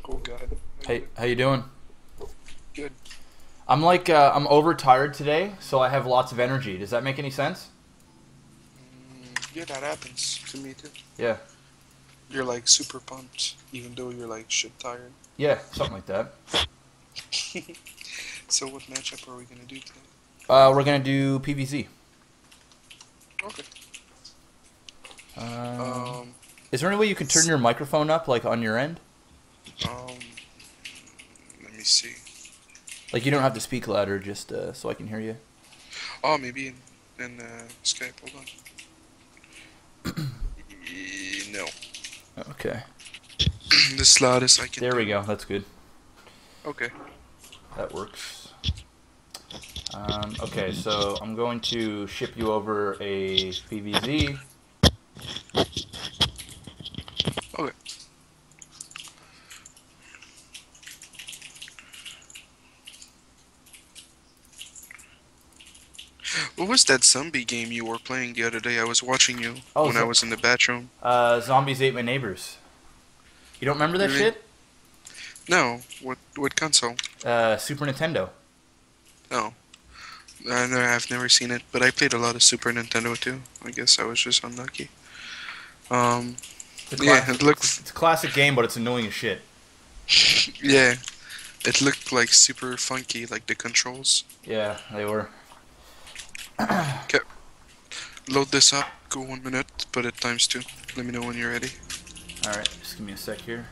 Oh God. Hey, how you doing? Good. I'm overtired today, so I have lots of energy. Does that make any sense? Yeah, that happens to me too. Yeah. You're like super pumped, even though you're like shit tired. Yeah, something like that. So what matchup are we gonna do today? We're gonna do PVZ. Okay. Um, Um. is there any way you can turn your microphone up, like on your end? Um. Let me see. Like you don't have to speak louder, just so I can hear you. Oh, maybe in Skype. Hold on. No. Okay. The loudest I can There do. we go. That's good. Okay. That works. Okay, so I'm going to ship you over a PVZ. Okay. What was that zombie game you were playing the other day? I was watching you Oh, when I was in the bathroom. Zombies Ate My Neighbors. You don't remember that Really? shit? No. What console? Super Nintendo. No. I've never seen it, but I played a lot of Super Nintendo too. I guess I was just unlucky. Um, yeah, it looked, It's a classic game, but it's annoying as shit. yeah, it looked like super funky, like the controls. Yeah, they were. Okay, load this up. Go 1 minute, put it times 2. Let me know when you're ready. Alright, just give me a sec here.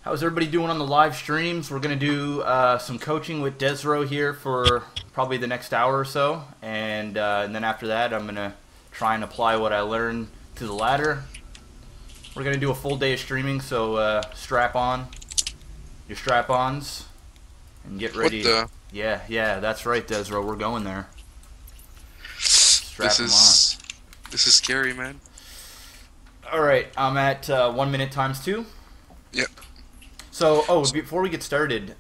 How's everybody doing on the live streams? We're going to do some coaching with Desrow here for probably the next hour or so. And then after that, I'm going to try and apply what I learned to the ladder. We're going to do a full day of streaming, so strap on your strap-ons and get ready. What the? Yeah, that's right, Desrow. We're going there. Strap This them is this is scary, man. on. Alright, I'm at 1 minute times 2. Yep. So, before we get started,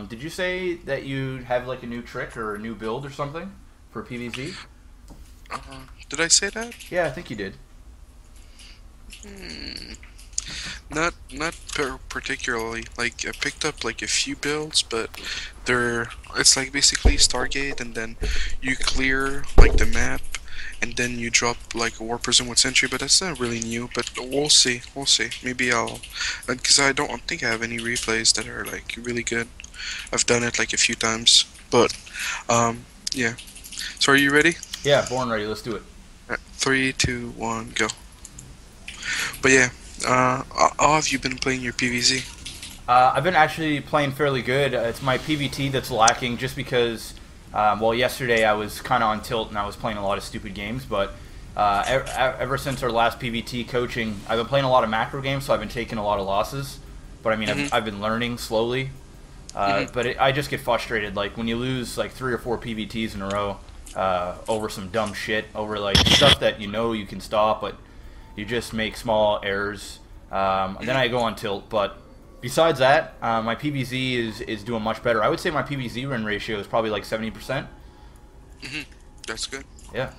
did you say that you have like a new trick or a new build or something for PVZ? Did I say that? Yeah, I think you did. Not particularly. Like I picked up like a few builds, but it's like basically Stargate, and then you clear like the map, and then you drop like a War Prison with Sentry. But that's not really new. But we'll see. We'll see. Maybe I'll, because I don't think I have any replays that are like really good. I've done it like a few times, but yeah. So are you ready? Yeah, born ready. Let's do it. 3, 2, 1, go. But yeah, how have you been playing your PVZ? I've been actually playing fairly good. It's my PVT that's lacking just because, well, yesterday I was kind of on tilt and I was playing a lot of stupid games, but ever since our last PVT coaching, I've been playing a lot of macro games, so I've been taking a lot of losses. But I mean, I've been learning slowly. But I just get frustrated, like when you lose like 3 or 4 PVTs in a row over some dumb shit, over like stuff that you know you can stop, but you just make small errors. And then I go on tilt, but besides that, my PVZ is doing much better. I would say my PVZ win ratio is probably like 70%. That's good. Yeah.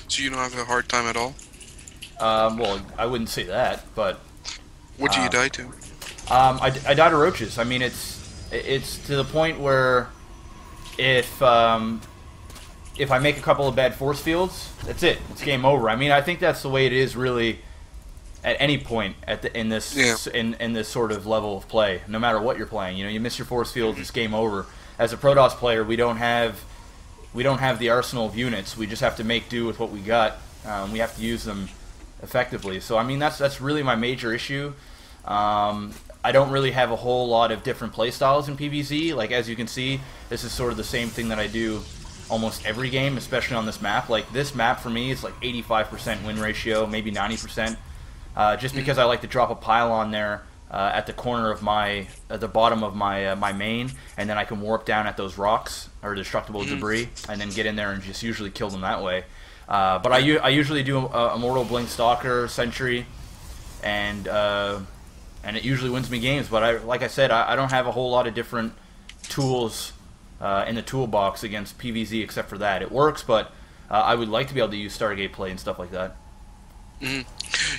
So you don't have a hard time at all? Well, I wouldn't say that, but What do you die to? I died of roaches. I mean, it's to the point where if I make a couple of bad force fields, that's it. It's game over. I mean, I think that's the way it is really at any point in this sort of level of play. No matter what you're playing, you miss your force fields, it's game over. As a Protoss player, we don't have the arsenal of units. We just have to make do with what we got. We have to use them effectively. So I mean, that's really my major issue. I don't really have a whole lot of different playstyles in PVZ. Like, as you can see, this is sort of the same thing that I do almost every game, especially on this map. Like, this map for me is like 85% win ratio, maybe 90%, just because I like to drop a pylon there at the corner of the bottom of my main, and then I can warp down at those rocks or destructible debris, and then get in there and just usually kill them that way. But I usually do a Mortal Blink Stalker, Sentry, and it usually wins me games. But like I said, I don't have a whole lot of different tools in the toolbox against PVZ except for that. It works, but I would like to be able to use Stargate play and stuff like that.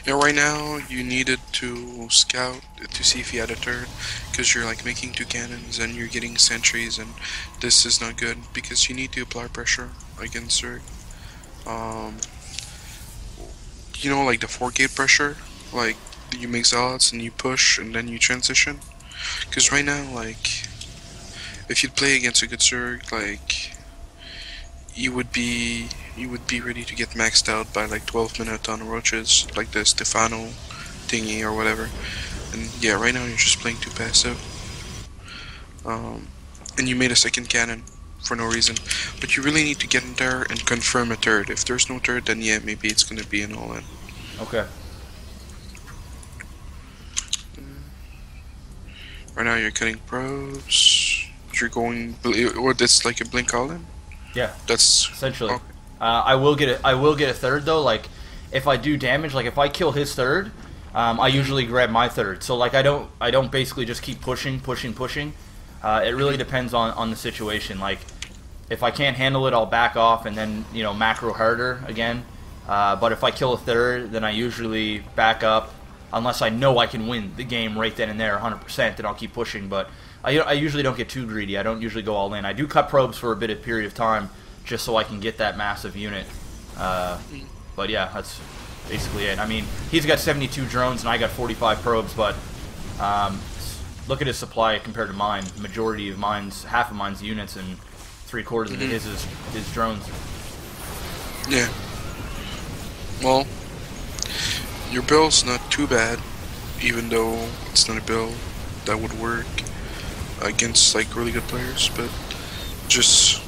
Yeah, right now you needed to scout to see if you had a turret, because you're like making two cannons and you're getting sentries, and this is not good because you need to apply pressure against Zerg. Um, like the 4 gate pressure, like you make zealots and you push and then you transition. Because right now, like, if you'd play against a good Zerg, like you would be ready to get maxed out by like 12 minutes on roaches, like the Stefano thingy or whatever. And yeah, right now you're just playing too passive. Um, and you made a second cannon for no reason. But you really need to get in there and confirm a third. If there's no third, then yeah, maybe it's gonna be an all-in. Okay. Right now you're cutting probes. You're going, or that's like a blink all-in. Yeah. That's Essentially. okay. I will get it. I will get a third though. Like, if I do damage, like if I kill his third, I usually grab my third. So like I don't basically just keep pushing. It really depends on the situation. Like, if I can't handle it, I'll back off and then macro harder again. But if I kill a third, then I usually back up, unless I know I can win the game right then and there 100%. Then I'll keep pushing. But I usually don't get too greedy. I don't usually go all in. I do cut probes for a bit of period of time, just so I can get that massive unit. But yeah, that's basically it. I mean, he's got 72 drones and I got 45 probes, but look at his supply compared to mine. Majority of mine's, half of mine's units, and 3/4 of his is his drones. Yeah. Well, your build's not too bad, even though it's not a build that would work against like really good players, but just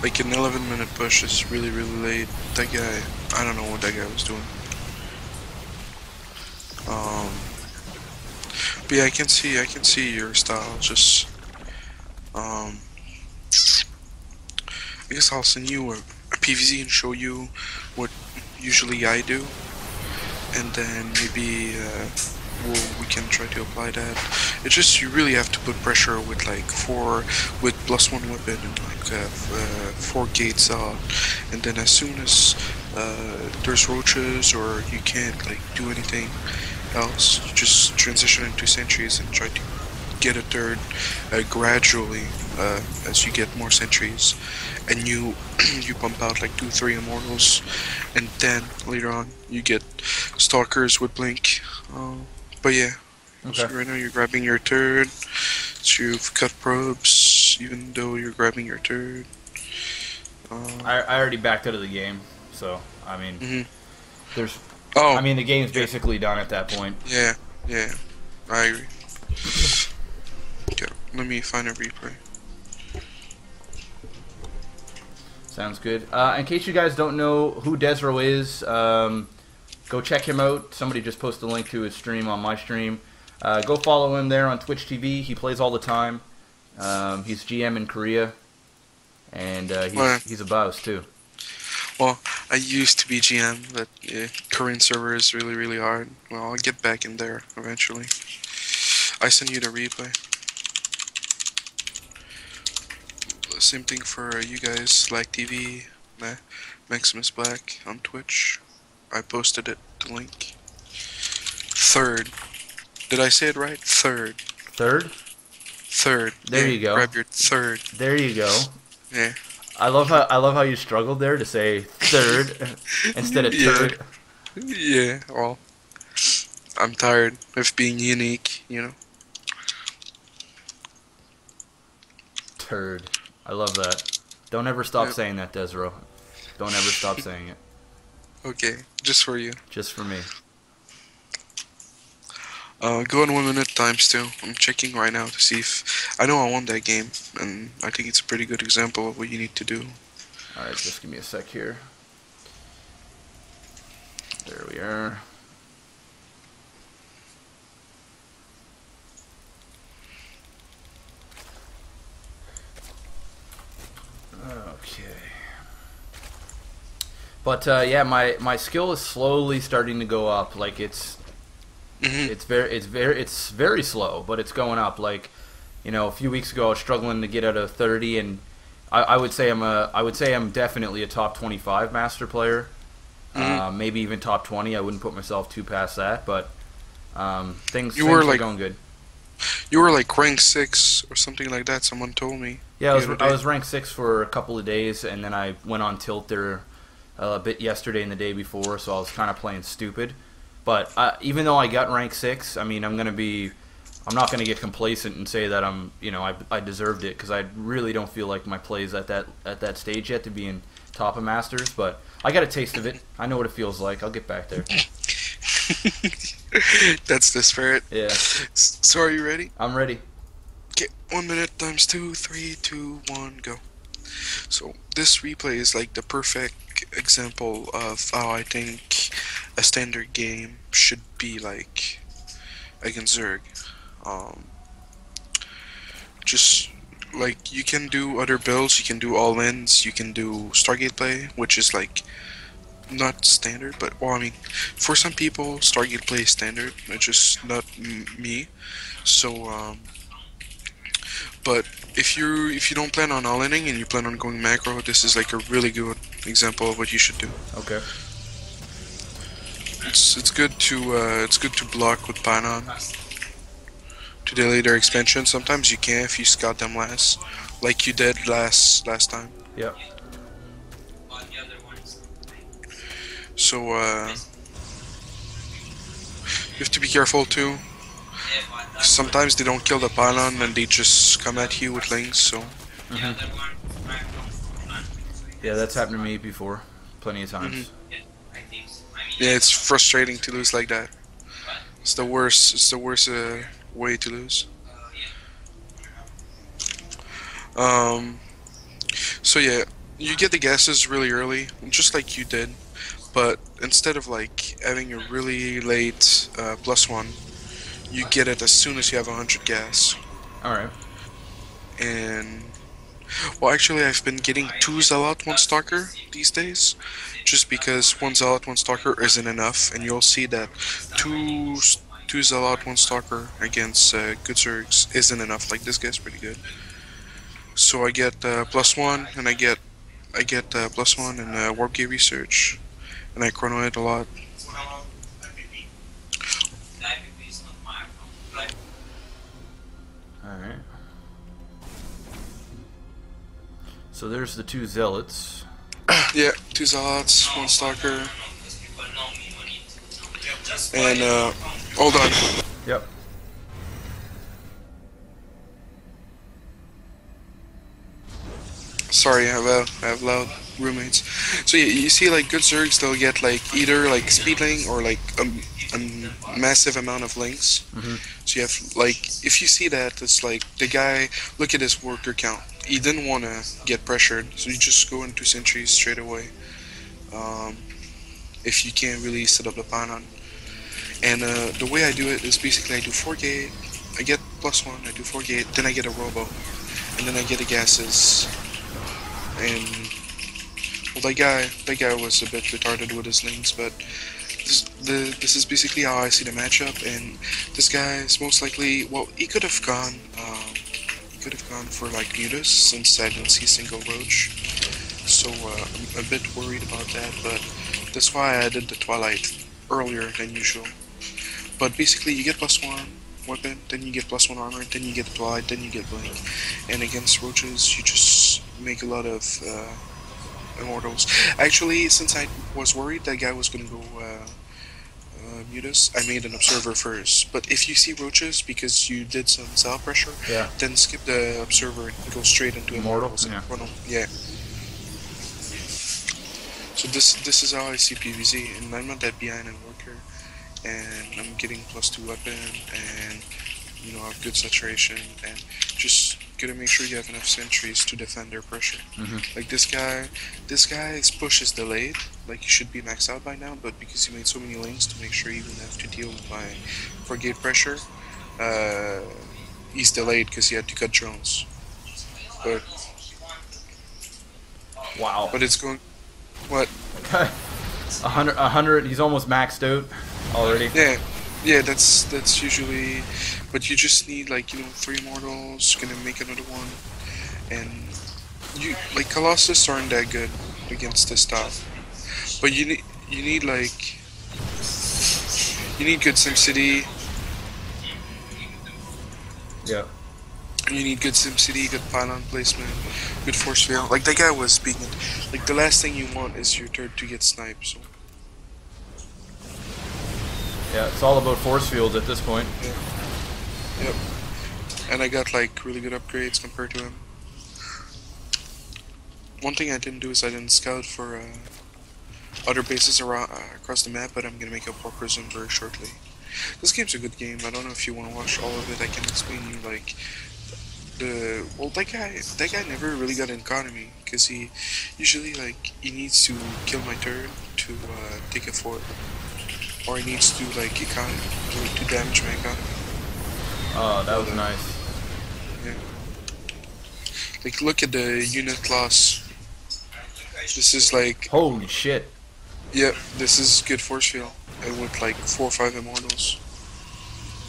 like an 11-minute push is really late. That guy, I don't know what that guy was doing. But yeah, I can see your style. Just I guess I'll send you a PVZ and show you what usually I do, and then maybe we can try to apply that. It's just you really have to put pressure with like with +1 weapon and like 4 gates out, and then as soon as there's roaches or you can't like do anything else, just transition into sentries and try to get a third gradually as you get more sentries, and you you pump out like 2-3 immortals, and then later on you get stalkers with blink. But yeah, Okay. so right now you're grabbing your third, so you've cut probes even though you're grabbing your third. I already backed out of the game, so I mean, there's. Oh, I mean, the game's basically done at that point. yeah, I agree. Okay, let me find a replay. Sounds good. In case you guys don't know who Desrow is, go check him out. Somebody just posted a link to his stream on my stream. Go follow him there on Twitch TV. He plays all the time. He's GM in Korea, and he's a boss too. Well, I used to be GM, but yeah, Korean server is really hard. Well, I'll get back in there eventually. I send you the replay. Same thing for you guys, Black TV, MaximusBlack on Twitch. I posted it, the link. Third. Did I say it right? Third. Third? Third. There yeah, you go. Grab your third. There you go. Yeah. I love how you struggled there to say third instead of third. Yeah, well, I'm tired of being unique, you know. Turd. I love that. Don't ever stop Yep. saying that, Desrow. Don't ever stop saying it. Okay, just for you. Just for me. Go on 1 minute times 2. I'm checking right now to see if I know I won that game, and I think it's a pretty good example of what you need to do. Alright, just give me a sec here. There we are. Okay. But yeah, my skill is slowly starting to go up. Like it's very slow, but it's going up. Like, a few weeks ago I was struggling to get out of 30, and I would say I'm definitely a top 25 master player. Hmm. Maybe even top 20. I wouldn't put myself too past that, but You were things are like going good. you were like rank 6 or something like that. Someone told me Yeah, the other I day. was ranked 6 for a couple of days, and then I went on tilt there a bit yesterday and the day before, so I was kind of playing stupid. But even though I got rank 6, I mean, I'm not gonna get complacent and say that I deserved it, because I really don't feel like my play is at that stage yet to be in top of Masters. But I got a taste of it. I know what it feels like. I'll get back there. That's the spirit. Yeah, So are you ready? I'm ready. Okay, 1 minute times 2, 3, 2, 1, go. So this replay is like the perfect example of how I think a standard game should be like against Zerg. Um, just like you can do other builds, you can do all-ins, you can do Stargate play, which is like not standard, but well, I mean, for some people, Stargate play is standard. It's just not me. So, but if you don't plan on all-inning and you plan on going macro, this is like a really good example of what you should do. Okay. It's good to block with Panon to delay their expansion. Sometimes you can if you scout them last, like you did last time. Yep. So you have to be careful too. Sometimes they don't kill the pylon and they just come at you with links. So Yeah, that's happened to me before, plenty of times. yeah, it's frustrating to lose like that. It's the worst. It's the worst way to lose. Um. So yeah, you get the gases really early, just like you did. But instead of like having a really late +1, you get it as soon as you have 100 gas. All right. And well, actually, I've been getting 2 Zealot, 1 Stalker these days, just because 1 Zealot, 1 Stalker isn't enough, and you'll see that two Zealot, 1 Stalker against good Zergs isn't enough. Like this guy's pretty good. So I get +1, and I get +1 in Warp Gate Research, and I chrono it a lot. All right. So there's the 2 zealots. Yeah, 2 Zealots, 1 Stalker, and hold on. Yep. Sorry, I have loud roommates. So yeah, you see, like good Zergs, they'll get like either like speedling or like a massive amount of links. So you have like, if you see that, it's like the guy. Look at his worker count. He didn't want to get pressured, so you just go into sentries straight away. If you can't really set up the pylon. And the way I do it is basically I do 4 gate, I get +1, I do 4 gate, then I get a robo, and then I get the gases. And well, that guy was a bit retarded with his links, but this is basically how I see the matchup. And this guy is most likely, well, he could have gone for like Mutus, since I didn't see a single roach. So I'm a bit worried about that, but that's why I added the Twilight earlier than usual. But basically, you get +1 weapon, then you get +1 armor, then you get the Twilight, then you get Blink. And against roaches, you just make a lot of immortals. Actually, since I was worried that guy was gonna go Mutus, I made an observer first. But if you see roaches because you did some cell pressure, Yeah. then skip the observer and go straight into immortals. Yeah. Yeah. So this is how I see PVZ, and I'm not that behind in worker, and I'm getting +2 weapon, and you know, I have good saturation, and just gotta make sure you have enough sentries to defend their pressure. Like this guy, his push is delayed. Like he should be maxed out by now, but because he made so many links to make sure he wouldn't have to deal with my for gate pressure, he's delayed because he had to cut drones. Wow. But it's going. What? 100. He's almost maxed out already. Yeah, that's usually, but you just need like 3 immortals, gonna make another one, and you like Colossus aren't that good against this stuff, but you need like you need good SimCity. Yeah. You need good SimCity, good pylon placement, good force field. Like that guy was speaking. Like the last thing you want is your turret to get sniped. So Yeah, it's all about force fields at this point. yeah, yep. And I got like really good upgrades compared to him. One thing I didn't do is I didn't scout for other bases around across the map, but I'm gonna make a war prison very shortly. This game's a good game. I don't know if you want to watch all of it. I can explain you like that guy never really got an economy because he usually like he needs to kill my turret to take a fort, or he needs to like economy to damage my economy. Oh, that was nice. Yeah. Like look at the unit loss. This is like Holy shit. yeah, this is good force field. I went like 4 or 5 immortals.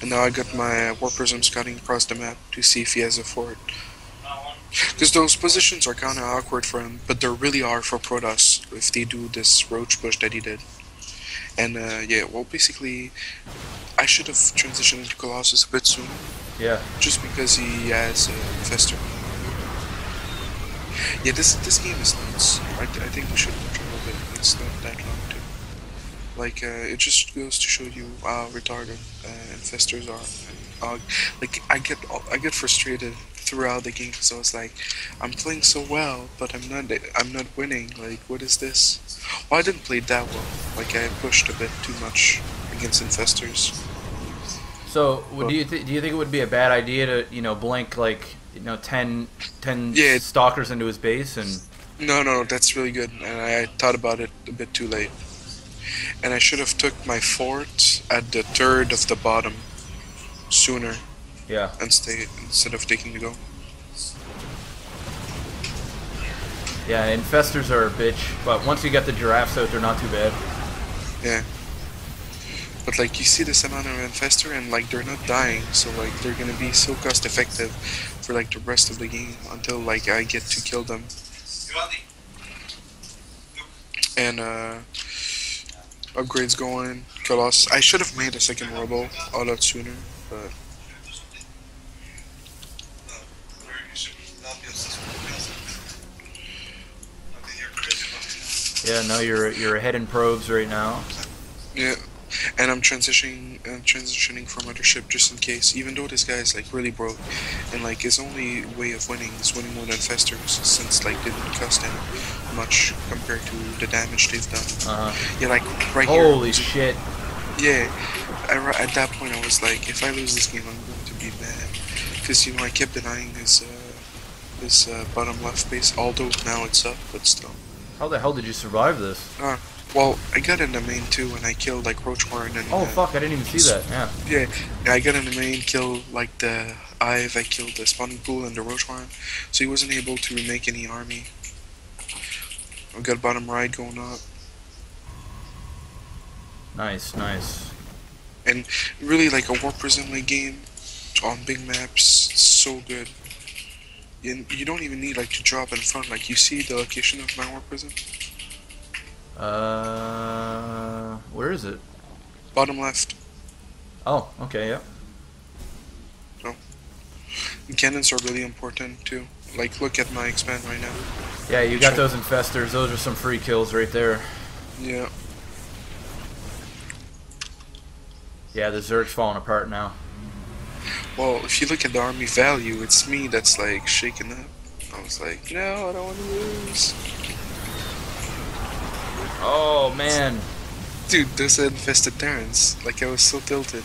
And now I got my war prism scouting across the map to see if he has a fort. Because those positions are kind of awkward for him, but they really are for Protoss if they do this roach push that he did. And yeah, well basically, I should have transitioned into Colossus a bit sooner. Yeah. Just because he has Fester. Yeah, this game is nuts. I think we should watch a little bit. It's not that long too. Like, it just goes to show you how retarded infestors are. Like, I get frustrated throughout the game because I was like, I'm playing so well, but I'm not winning. Like, what is this? Well, I didn't play that well. Like, I pushed a bit too much against infestors. So, do you think it would be a bad idea to blink like 10 Yeah. stalkers into his base and? No, that's really good. And I thought about it a bit too late. And I should have took my fort at the third of the bottom sooner. Yeah. Instead of taking the go. Yeah, infestors are a bitch, but once you get the giraffes out, they're not too bad. Yeah. But like you see this amount of infestor and like they're not dying, so like they're gonna be so cost effective for like the rest of the game until like I get to kill them. And upgrades going, Colossus. I should have made a second rebel a lot sooner, but Yeah, no, you're ahead in probes right now. yeah. And I'm transitioning from other ship just in case. Even though this guy is like really broke, and like his only way of winning is winning more than infestors, since like they didn't cost him much compared to the damage they've done. Yeah, like right here. Holy shit! Yeah, at that point I was like, if I lose this game, I'm going to be mad, because I kept denying his bottom left base. Although now it's up, but still. How the hell did you survive this? Well, I got in the main too, and I killed like Roach Horn and. Oh fuck! I didn't even see that. Yeah. Yeah, I got in the main, killed like the Hive. I killed the spawning pool and the Roach Horn, so he wasn't able to remake any army. I got bottom right going up. Nice, nice. And really, like a war prison like game on big maps, it's so good. You don't even need like to drop in front. Like you see the location of my war prison. Where is it? Bottom left. Oh, okay, yeah. No. And cannons are really important too. Like look at my expand right now. Yeah, you got those infestors. Those are some free kills right there. Yeah. Yeah, the Zerg's falling apart now. Well, if you look at the army value, it's me that's like shaking up. I was like, no, I don't want to lose. Oh man. Dude, there's an infested Terrans. Like I was so tilted.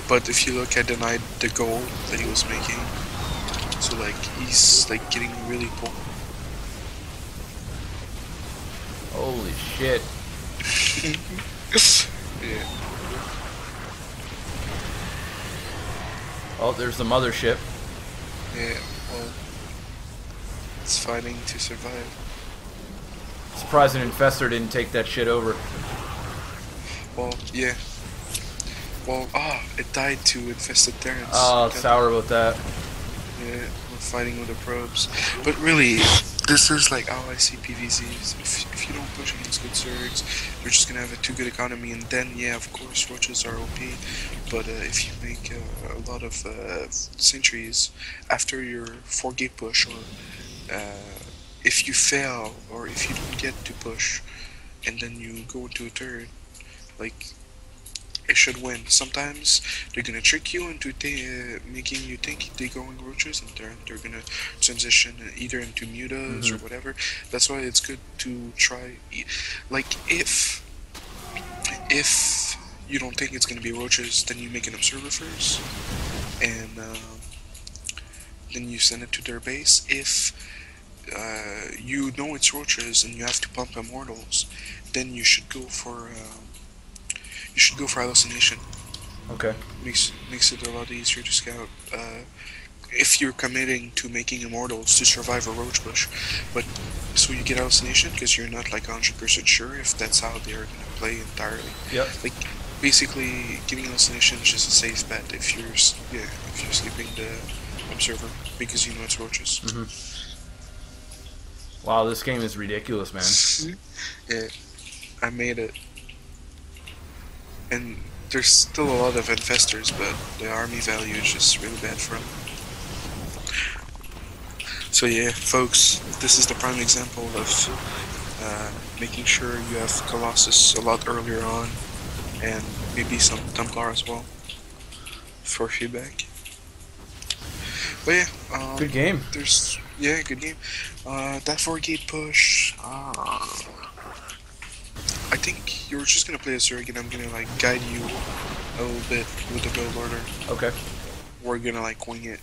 But if you look, I denied the goal that he was making. So like he's like getting really poor. Holy shit. Yeah. Oh, there's the mothership. Yeah, well, it's fighting to survive. Surprised an infestor didn't take that shit over. Well, yeah. Well, it died to infested Terrans. Oh, sour about that. Yeah, we're fighting with the probes. But really, This is like how I see PVZs. If you don't push against good Zergs, you're just gonna have a too good economy, and then yeah, of course, roaches are OP. But if you make a lot of sentries after your 4 gate push, or if you fail, or if you don't get to push, and then you go into a turn, like it should win. Sometimes they're gonna trick you into making you think they're going roaches, and they're gonna transition either into mutas or whatever. That's why it's good to try. Like if you don't think it's gonna be roaches, then you make an observer first, and then you send it to their base. If you know it's roaches and you have to pump immortals, then you should go for hallucination. Okay. Makes it a lot easier to scout. If you're committing to making immortals to survive a roach push, but so you get hallucination because you're not like 100% sure if that's how they're gonna play entirely. Yep. Like basically, giving hallucination is just a safe bet if you're skipping the observer because you know it's roaches. Wow, this game is ridiculous, man. Yeah, I made it. And there's still a lot of infestors, but the army value is just really bad for them. So yeah, folks, this is the prime example of making sure you have Colossus a lot earlier on, and maybe some Templar as well, for feedback. But yeah, Good game. Good game. That 4 gate push, I think you're just gonna play a Zerg, and I'm gonna like guide you a little bit with the build order. Okay. We're gonna like wing it.